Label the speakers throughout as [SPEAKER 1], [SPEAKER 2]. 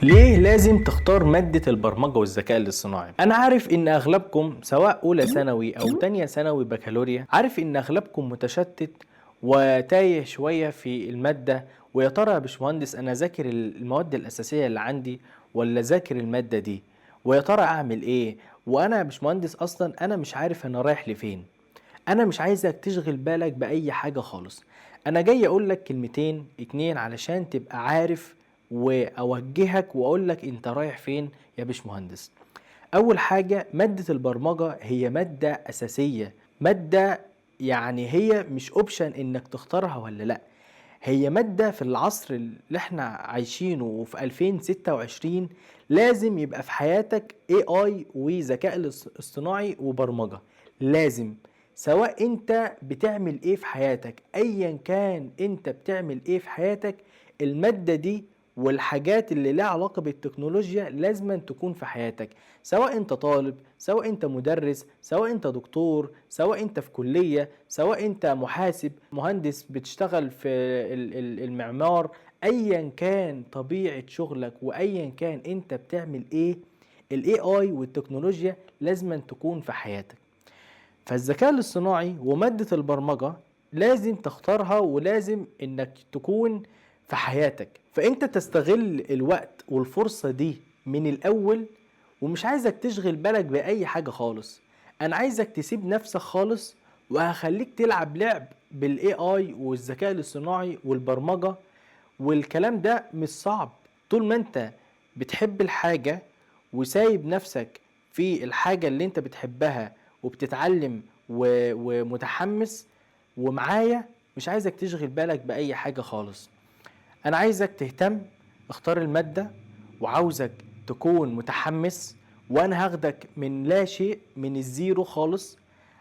[SPEAKER 1] ليه لازم تختار مادة البرمجة والذكاء الاصطناعي؟ أنا عارف إن أغلبكم سواء أولى ثانوي أو تانية ثانوي بكالوريا، عارف إن أغلبكم متشتت وتايه شوية في المادة، ويا ترى يا باشمهندس أنا ذاكر المواد الأساسية اللي عندي ولا ذاكر المادة دي؟ ويا ترى أعمل إيه؟ وأنا يا باشمهندس أصلا أنا مش عارف أنا رايح لفين. انا مش عايزك تشغل بالك باي حاجة خالص. انا جاي اقول لك كلمتين اتنين علشان تبقى عارف واوجهك واقول لك انت رايح فين يا باشمهندس. اول حاجة مادة البرمجة هي مادة اساسية، مادة يعني هي مش اوبشن انك تختارها ولا لا. هي مادة في العصر اللي احنا عايشينه وفي 2026 لازم يبقى في حياتك AI وذكاء اصطناعي وبرمجة. لازم، سواء انت بتعمل ايه في حياتك، ايا كان انت بتعمل ايه في حياتك، المادة دي والحاجات اللي لها علاقة بالتكنولوجيا لازم تكون في حياتك. سواء انت طالب، سواء انت مدرس، سواء انت دكتور، سواء انت في كلية، سواء انت محاسب، مهندس بتشتغل في المعمار، ايا كان طبيعة شغلك وايا كان انت بتعمل ايه، الاي اي والتكنولوجيا لازم تكون في حياتك. فالذكاء الاصطناعي ومادة البرمجة لازم تختارها ولازم انك تكون في حياتك، فانت تستغل الوقت والفرصة دي من الاول. ومش عايزك تشغل بالك بأي حاجة خالص، انا عايزك تسيب نفسك خالص، وهخليك تلعب لعب بالاي اي والذكاء الاصطناعي والبرمجة. والكلام ده مش صعب طول ما انت بتحب الحاجة وسايب نفسك في الحاجة اللي انت بتحبها وبتتعلم ومتحمس ومعايا. مش عايزك تشغل بالك بأي حاجة خالص، انا عايزك تهتم، اختار المادة، وعاوزك تكون متحمس. وانا هاخدك من لا شيء، من الزيرو خالص،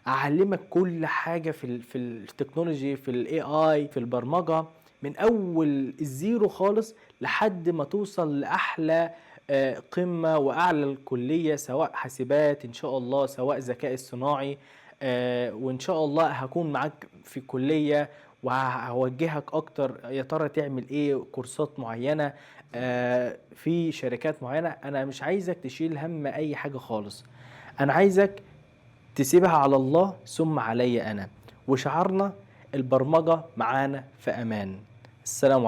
[SPEAKER 1] اعلمك كل حاجة في التكنولوجي، في الاي اي، في البرمجة، من اول الزيرو خالص لحد ما توصل لاحلى قمة واعلى الكلية، سواء حاسبات ان شاء الله، سواء ذكاء اصطناعي. وان شاء الله هكون معاك في كلية وهوجهك اكتر يا ترى تعمل ايه، كورسات معينة في شركات معينة. انا مش عايزك تشيل هم اي حاجة خالص، انا عايزك تسيبها على الله ثم علي انا. وشعارنا البرمجة معانا في امان. السلام عليكم.